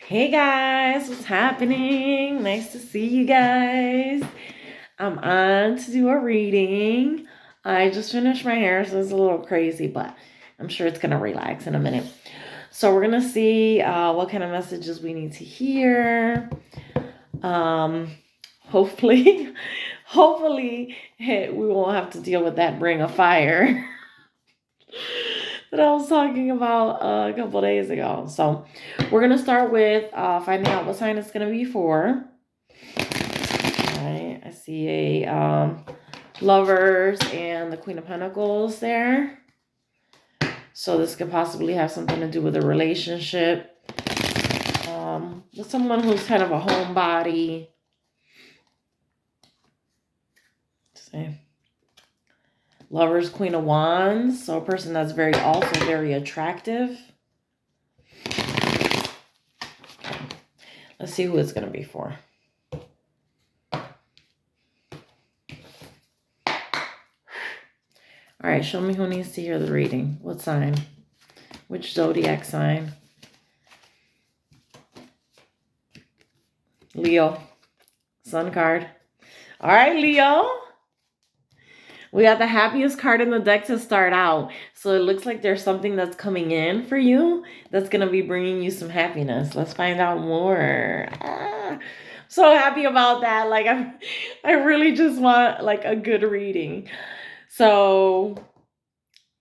Hey guys, what's happening? Nice to see you guys. I'm on to do a reading. I just finished my hair, so it's a little crazy, but I'm sure it's gonna relax in a minute. So we're gonna see what kind of messages we need to hear. Um, hopefully, hopefully we won't have to deal with that ring of fire that I was talking about a couple days ago. So we're gonna start with finding out what sign it's gonna be for. All right, I see a Lovers and the Queen of Pentacles there. So this could possibly have something to do with a relationship with someone who's kind of a homebody. See. Lovers, Queen of Wands. So a person that's also very attractive. Let's see who it's going to be for. All right, show me who needs to hear the reading. What sign? Which zodiac sign? Leo. Sun card. All right, Leo. We got the happiest card in the deck to start out. So it looks like there's something that's coming in for you that's going to be bringing you some happiness. Let's find out more. So happy about that. Like I really just want like a good reading. So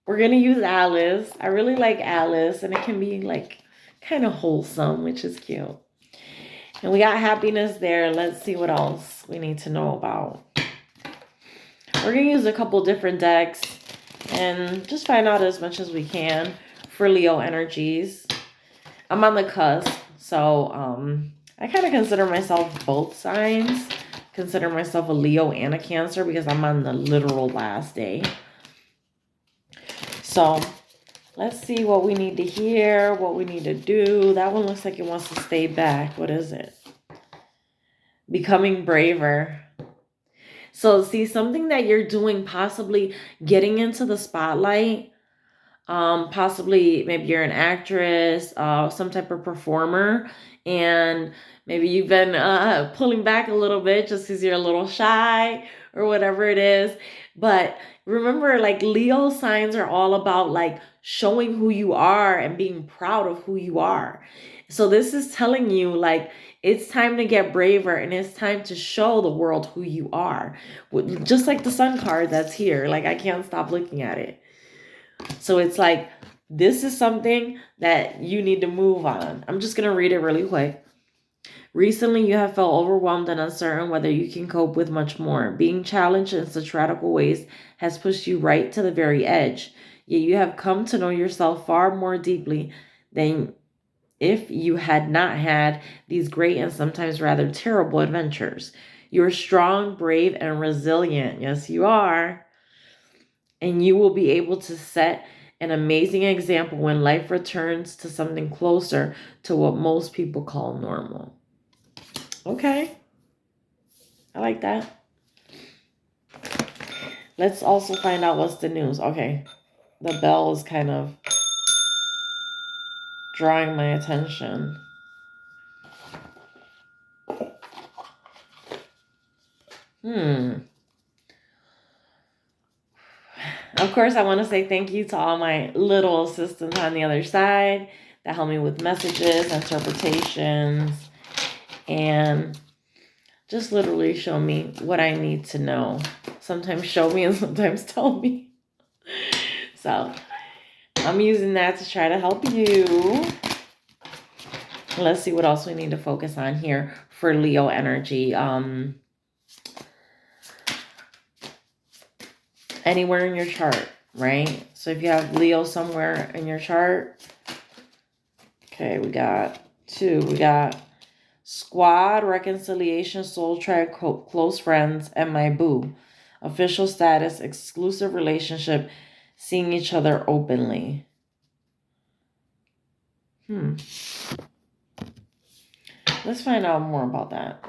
we're going to use Alice. I really like Alice, and it can be like kind of wholesome, which is cute. And we got happiness there. Let's see what else we need to know about. We're going to use a couple different decks and just find out as much as we can for Leo energies. I'm on the cusp, so I kind of consider myself both signs. Consider myself a Leo and a Cancer because I'm on the literal last day. So let's see what we need to hear, what we need to do. That one looks like it wants to stay back. What is it? Becoming braver. So see, something that you're doing, possibly getting into the spotlight, possibly maybe you're an actress, some type of performer, and maybe you've been pulling back a little bit just because you're a little shy or whatever it is. But remember, like Leo signs are all about like showing who you are and being proud of who you are. So this is telling you like it's time to get braver and it's time to show the world who you are. Just like the Sun card that's here. Like I can't stop looking at it. So it's like, this is something that you need to move on. I'm just going to read it really quick. Recently, you have felt overwhelmed and uncertain whether you can cope with much more. Being challenged in such radical ways has pushed you right to the very edge. Yet you have come to know yourself far more deeply than if you had not had these great and sometimes rather terrible adventures. You're strong, brave, and resilient. Yes, you are. And you will be able to set an amazing example when life returns to something closer to what most people call normal. Okay. I like that. Let's also find out what's the news. Okay. The bell is kind of drawing my attention. Of course, I want to say thank you to all my little assistants on the other side that help me with messages, interpretations, and just literally show me what I need to know. Sometimes show me and sometimes tell me. So I'm using that to try to help you. Let's see what else we need to focus on here for Leo energy. Anywhere in your chart, right? So if you have Leo somewhere in your chart, okay, we got 2. We got squad, reconciliation, soul tribe, close friends, and my boo. Official status, exclusive relationship, seeing each other openly. Let's find out more about that.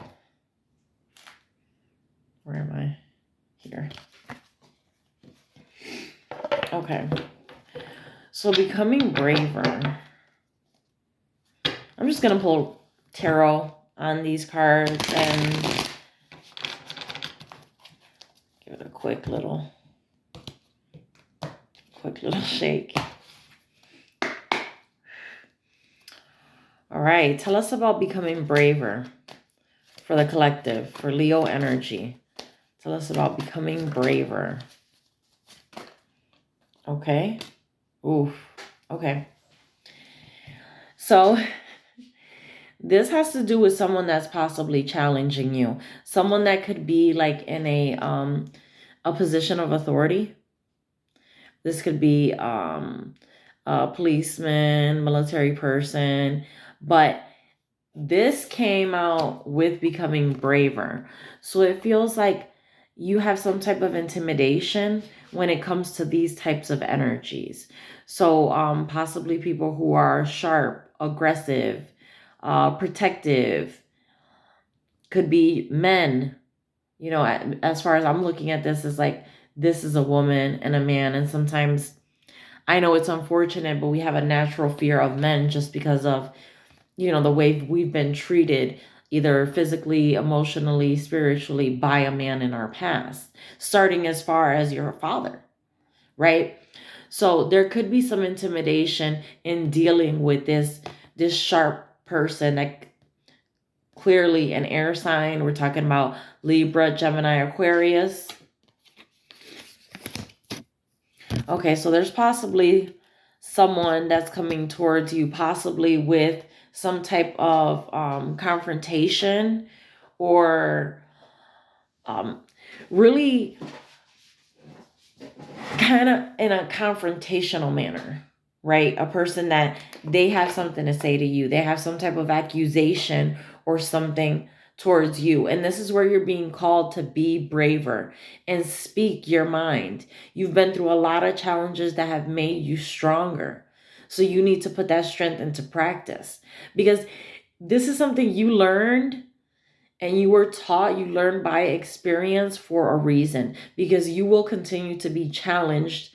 Where am I? Here. Okay. So becoming braver. I'm just going to pull tarot on these cards and give it a quick little shake. All right, tell us about becoming braver for the collective, for Leo energy. Tell us about becoming braver. Okay. Oof. Okay. So this has to do with someone that's possibly challenging you. Someone that could be like in a position of authority. This could be a policeman, military person, but this came out with becoming braver. So it feels like you have some type of intimidation when it comes to these types of energies. So possibly people who are sharp, aggressive, protective, could be men. You know, as far as I'm looking at this, is like this is a woman and a man. And sometimes I know it's unfortunate, but we have a natural fear of men just because of, you know, the way we've been treated, either physically, emotionally, spiritually, by a man in our past, starting as far as your father, right? So there could be some intimidation in dealing with this sharp person, like clearly an air sign. We're talking about Libra, Gemini, Aquarius. Okay, so there's possibly someone that's coming towards you, possibly with some type of confrontation, or really kind of in a confrontational manner, right? A person that they have something to say to you. They have some type of accusation or something towards you. And this is where you're being called to be braver and speak your mind. You've been through a lot of challenges that have made you stronger. So you need to put that strength into practice, because this is something you learned and you were taught, you learned by experience for a reason, because you will continue to be challenged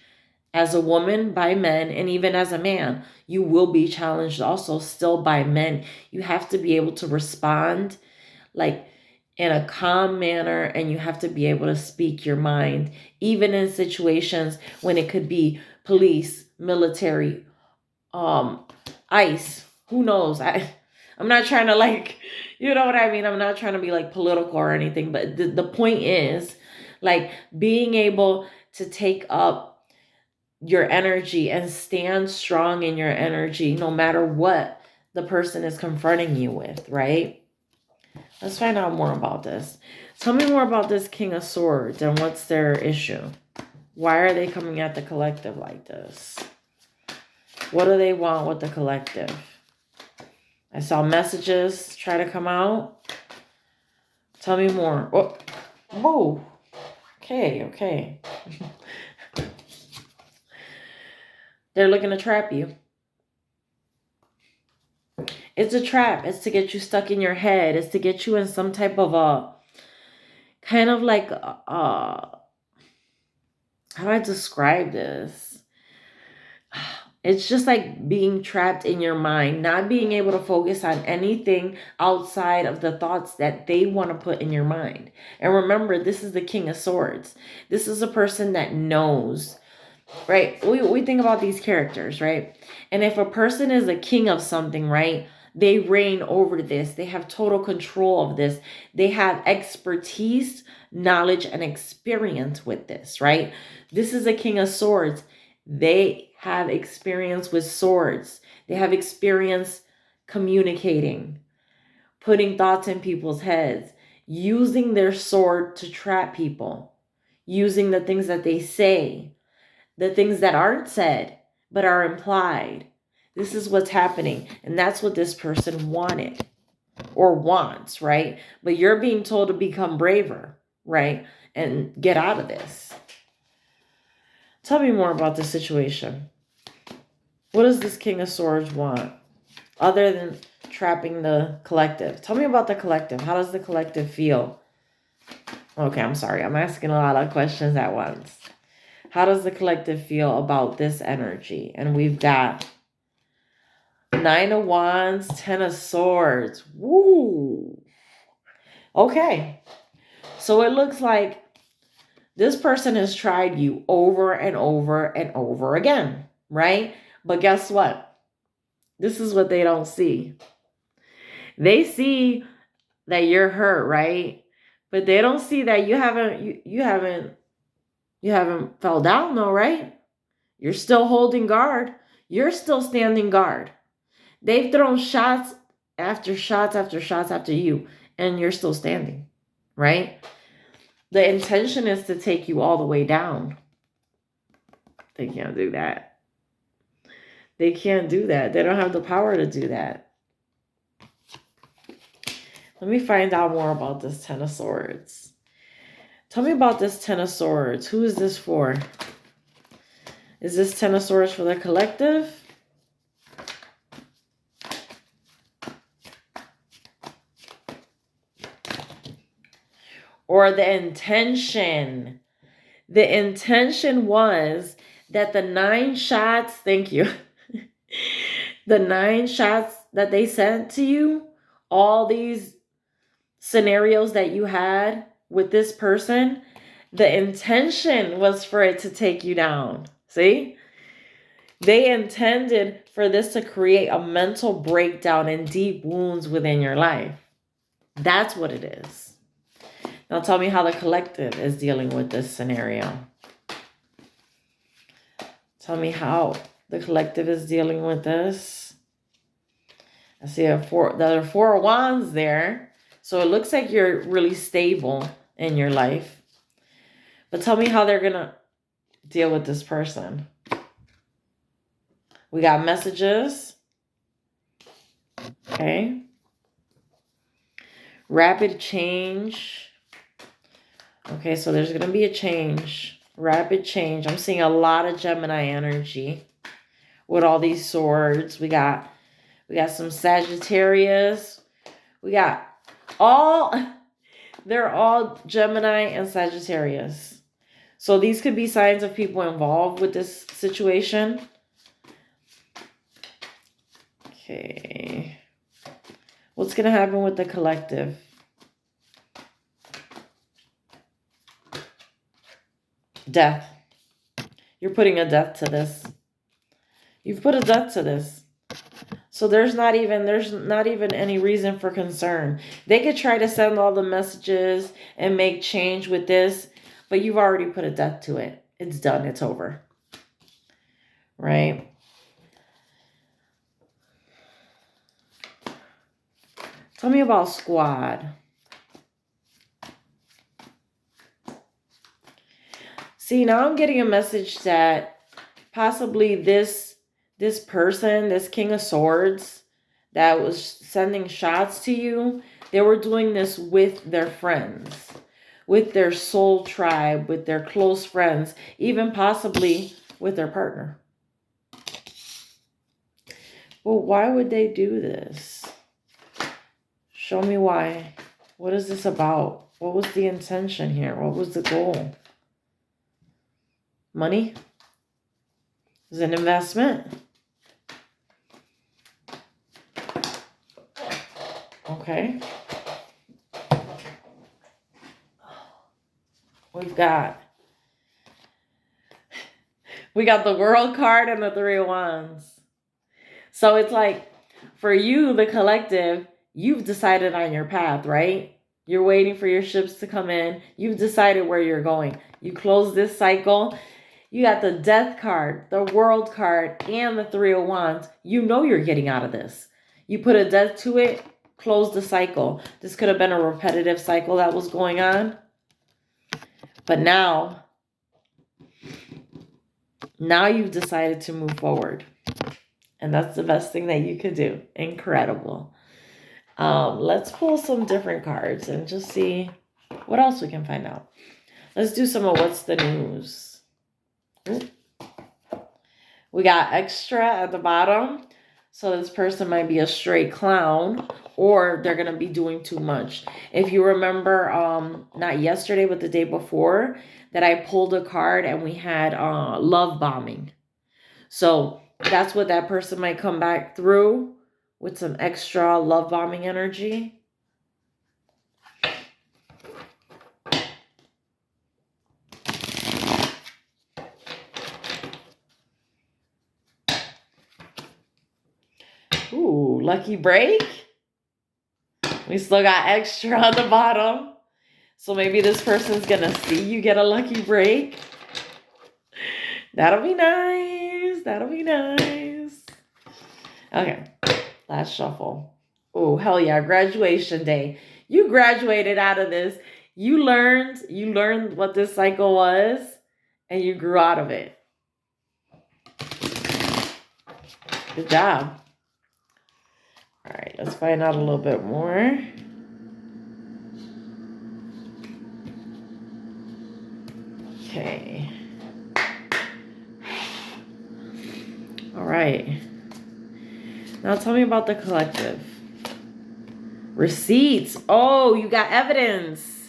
as a woman by men, and even as a man, you will be challenged also still by men. You have to be able to respond like in a calm manner, and you have to be able to speak your mind, even in situations when it could be police, military, ICE, who knows? I'm not trying to like, you know what I mean? I'm not trying to be like political or anything, but the point is like being able to take up your energy and stand strong in your energy, no matter what the person is confronting you with, right? Let's find out more about this. Tell me more about this King of Swords and what's their issue. Why are they coming at the collective like this? What do they want with the collective? I saw messages try to come out. Tell me more. Oh, whoa. Okay. They're looking to trap you. It's a trap. It's to get you stuck in your head. It's to get you in some type of a kind of like how do I describe this? It's just like being trapped in your mind, not being able to focus on anything outside of the thoughts that they want to put in your mind. And remember, this is the King of Swords. This is a person that knows, right? We think about these characters, right? And if a person is a king of something, right? They reign over this. They have total control of this. They have expertise, knowledge, and experience with this, right? This is a King of Swords. They have experience with swords. They have experience communicating, putting thoughts in people's heads, using their sword to trap people, using the things that they say, the things that aren't said but are implied. This is what's happening. And that's what this person wanted or wants, right? But you're being told to become braver, right? And get out of this. Tell me more about the situation. What does this King of Swords want other than trapping the collective? Tell me about the collective. How does the collective feel? Okay, I'm sorry. I'm asking a lot of questions at once. How does the collective feel about this energy? And we've got Nine of Wands, Ten of Swords. Woo. Okay. So it looks like this person has tried you over and over and over again, right? But guess what? This is what they don't see. They see that you're hurt, right? But they don't see that you haven't fell down though, right? You're still holding guard. You're still standing guard. They've thrown shots after shots after shots after you, and you're still standing, right? The intention is to take you all the way down. They can't do that. They can't do that. They don't have the power to do that. Let me find out more about this Ten of Swords. Tell me about this Ten of Swords. Who is this for? Is this Ten of Swords for the collective? Or the intention? The intention was that the 9 shots, thank you, the 9 shots that they sent to you, all these scenarios that you had with this person, the intention was for it to take you down. See? They intended for this to create a mental breakdown and deep wounds within your life. That's what it is. Now tell me how the collective is dealing with this scenario. Tell me how the collective is dealing with this. I see there are 4 of Wands there. So it looks like you're really stable in your life. But tell me how they're going to deal with this person. We got messages. Okay. Rapid change. Okay, so there's going to be a change. Rapid change. I'm seeing a lot of Gemini energy with all these swords. We got some Sagittarius. They're all Gemini and Sagittarius. So these could be signs of people involved with this situation. Okay. What's going to happen with the collective? Death. You're putting a death to this. You've put a death to this. So there's not even any reason for concern. They could try to send all the messages and make change with this, but you've already put a death to it. It's done. It's over. Right? Tell me about Squad. See, now I'm getting a message that possibly this person, this King of Swords that was sending shots to you, they were doing this with their friends, with their soul tribe, with their close friends, even possibly with their partner. Well, why would they do this? Show me why. What is this about? What was the intention here? What was the goal? Money? Is it an investment? Okay. We got the World card and the 3 of Wands. So it's like, for you, the collective, you've decided on your path, right? You're waiting for your ships to come in. You've decided where you're going. You close this cycle. You got the Death card, the World card, and the 3 of Wands. You know you're getting out of this. You put a death to it, close the cycle. This could have been a repetitive cycle that was going on. But now you've decided to move forward. And that's the best thing that you could do. Incredible. Let's pull some different cards and just see what else we can find out. Let's do some of what's the news. We got extra at the bottom. So this person might be a straight clown, or they're going to be doing too much. If you remember, not yesterday, but the day before, that I pulled a card and we had love bombing. So That's what that person might come back through with some extra love bombing energy. Ooh, lucky break. We still got extra on the bottom. So maybe this person's going to see you get a lucky break. That'll be nice. That'll be nice. Okay, last shuffle. Oh, hell yeah, graduation day. You graduated out of this. You learned what this cycle was, and you grew out of it. Good job. All right, let's find out a little bit more. Okay. All right. Now tell me about the collective. Receipts. Oh, you got evidence.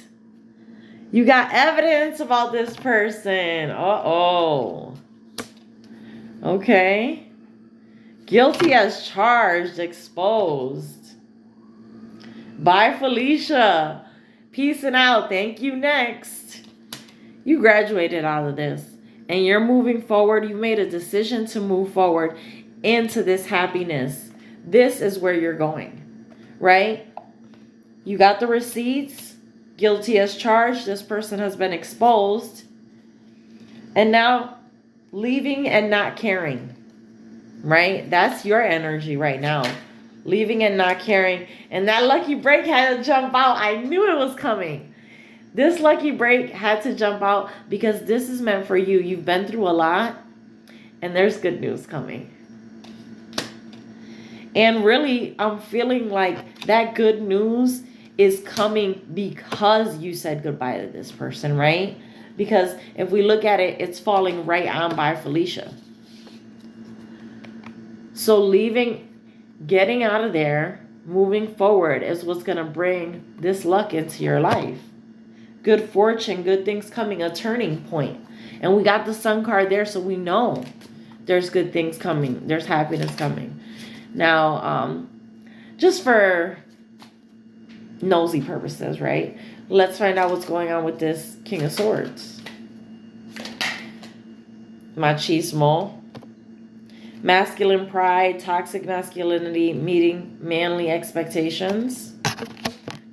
You got evidence about this person. Uh-oh. Okay. Guilty as charged, exposed. Bye, Felicia. Peace and out. Thank you. Next. You graduated out of this and you're moving forward. You made a decision to move forward into this happiness. This is where you're going, right? You got the receipts. Guilty as charged. This person has been exposed. And now leaving and not caring, right? That's your energy right now. Leaving and not caring. And that lucky break had to jump out. I knew it was coming. This lucky break had to jump out because this is meant for you. You've been through a lot and there's good news coming. And really, I'm feeling like that good news is coming because you said goodbye to this person, right? Because if we look at it, it's falling right on by Felicia. So leaving, getting out of there, moving forward is what's going to bring this luck into your life. Good fortune, good things coming, a turning point. And we got the Sun card there, so we know there's good things coming. There's happiness coming. Now, just for nosy purposes, right? Let's find out what's going on with this King of Swords. Machismo. Masculine pride, toxic masculinity, meeting manly expectations.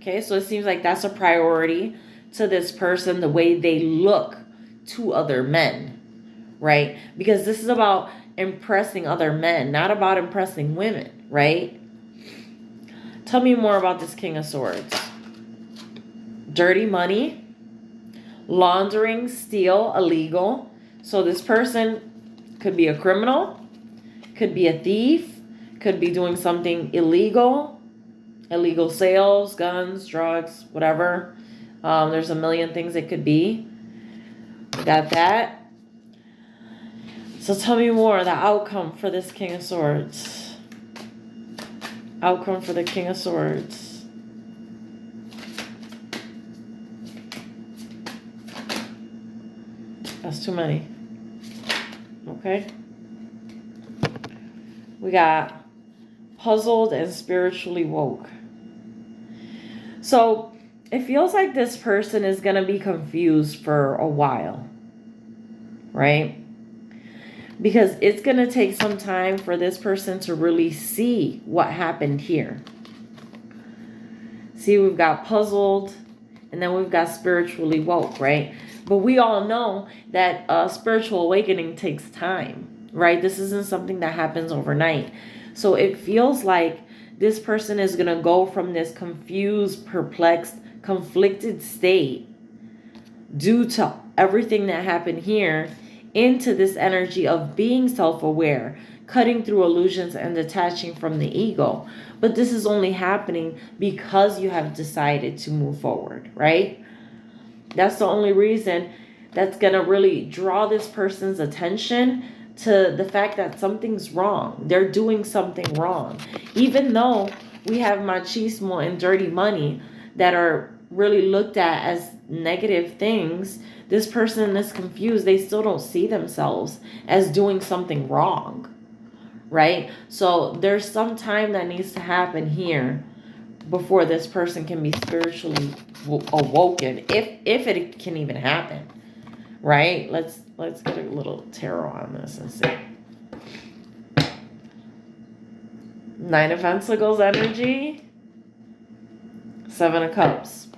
Okay, so it seems like that's a priority to this person, the way they look to other men, right? Because this is about impressing other men, not about impressing women, right? Tell me more about this King of Swords. Dirty money, laundering, steal, illegal. So this person could be a criminal, could be a thief, could be doing something illegal sales, guns, drugs, whatever. There's a million things it could be. We got that. So tell me more, the outcome for this King of Swords. Outcome for the King of Swords. That's too many. Okay. We got puzzled and spiritually woke. So it feels like this person is going to be confused for a while, right? Because it's going to take some time for this person to really see what happened here. See, we've got puzzled and then we've got spiritually woke, right? But we all know that spiritual awakening takes time, right? This isn't something that happens overnight. So it feels like this person is going to go from this confused, perplexed, conflicted state due to everything that happened here into this energy of being self-aware, cutting through illusions and detaching from the ego. But this is only happening because you have decided to move forward, right? That's the only reason that's going to really draw this person's attention to the fact that something's wrong. They're doing something wrong. Even though we have machismo and dirty money that are really looked at as negative things, this person is confused. They still don't see themselves as doing something wrong. right? So there's some time that needs to happen here before this person can be spiritually awoken, if it can even happen, right? Let's get a little tarot on this and see. Nine of Pentacles energy, Seven of Cups.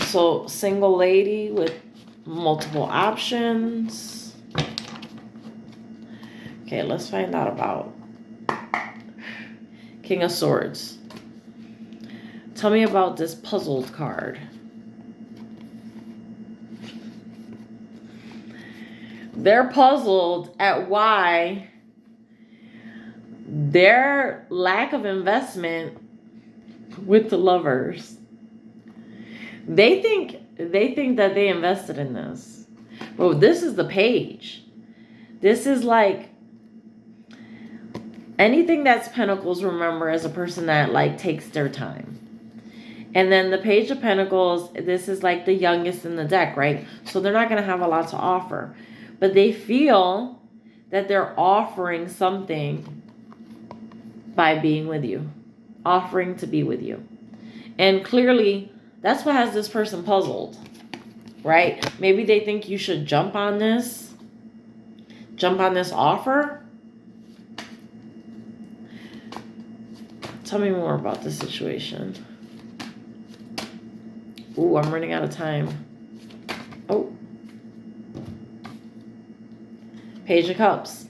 So single lady with multiple options. Okay, let's find out about King of Swords. Tell me about this puzzled card. They're puzzled at why their lack of investment with the Lovers. They think that they invested in this. Well, this is the Page. This is like anything that's Pentacles, remember, as a person that like takes their time. And then the Page of Pentacles, this is like the youngest in the deck, right? So they're not going to have a lot to offer. But they feel that they're offering something by being with you. Offering to be with you. And clearly, that's what has this person puzzled, right? Maybe they think you should jump on this offer. Tell me more about the situation. Ooh, I'm running out of time. Oh. Page of Cups.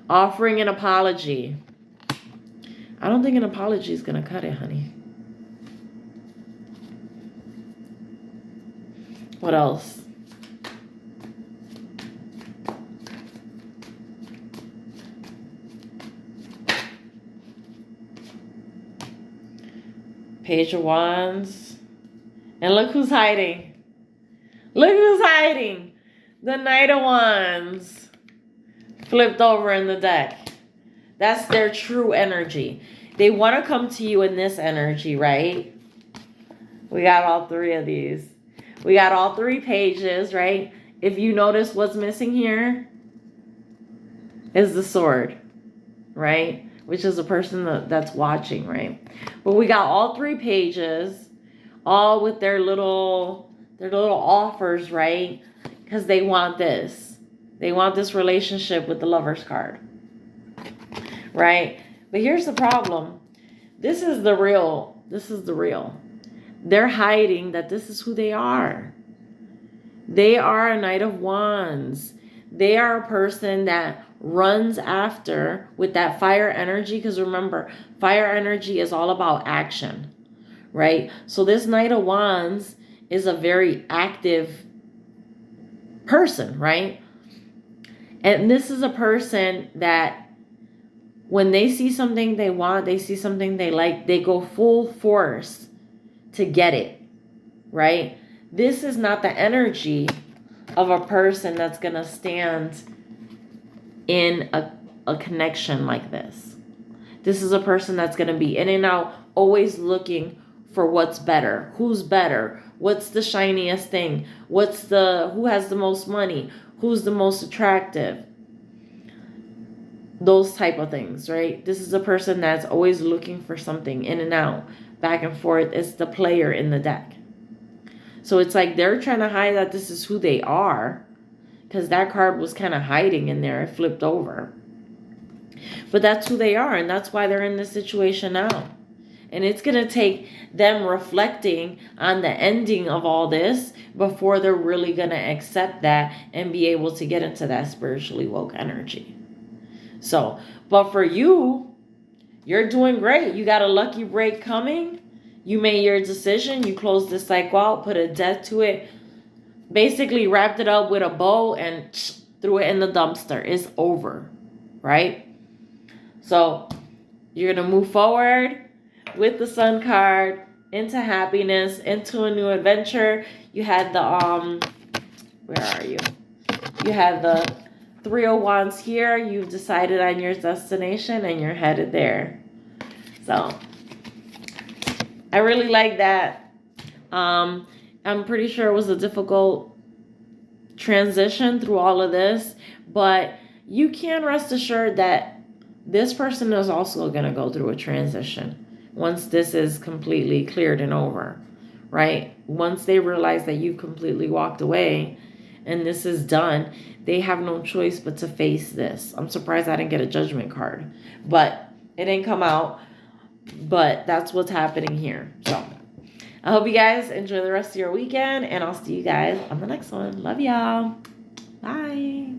Offering an apology. I don't think an apology is going to cut it, honey. What else? Page of Wands. And look who's hiding. Look who's hiding. The Knight of Wands. Flipped over in the deck. That's their true energy. They want to come to you in this energy, right? We got all three of these. We got all three pages, right? If you notice what's missing here is the Sword, right? Which is a person that's watching, right? But we got all three pages, all with their little offers, right? Because they want this. They want this relationship with the Lovers card, right? But here's the problem. This is the real. This is the real. They're hiding that this is who they are. They are a Knight of Wands. They are a person that runs after with that fire energy. Because remember, fire energy is all about action, right? So this Knight of Wands is a very active person, right? And this is a person that when they see something they want, they see something they like, they go full force to get it, right? This is not the energy of a person that's going to stand in a connection like this. This is a person that's going to be in and out, always looking for what's better. Who's better? What's the shiniest thing? Who has the most money? Who's the most attractive? Those type of things, right? This is a person that's always looking for something, in and out, back and forth. It's the player in the deck. So it's like they're trying to hide that this is who they are, because that card was kind of hiding in there. It flipped over. But that's who they are, and that's why they're in this situation now. And it's going to take them reflecting on the ending of all this before they're really going to accept that and be able to get into that spiritually woke energy. So, but for you, you're doing great. You got a lucky break coming. You made your decision. You closed this cycle out, put a death to it, basically wrapped it up with a bow and threw it in the dumpster. It's over, right? So you're going to move forward with the Sun card into happiness, into a new adventure. You had the, where are you? You had the Three of Wands here. You've decided on your destination and you're headed there. So I really like that. I'm pretty sure it was a difficult transition through all of this, but you can rest assured that this person is also going to go through a transition once this is completely cleared and over, right? Once they realize that you completely walked away and this is done, they have no choice but to face this. I'm surprised I didn't get a judgment card, but it didn't come out. But that's what's happening here. So I hope you guys enjoy the rest of your weekend, and I'll see you guys on the next one. Love y'all. Bye.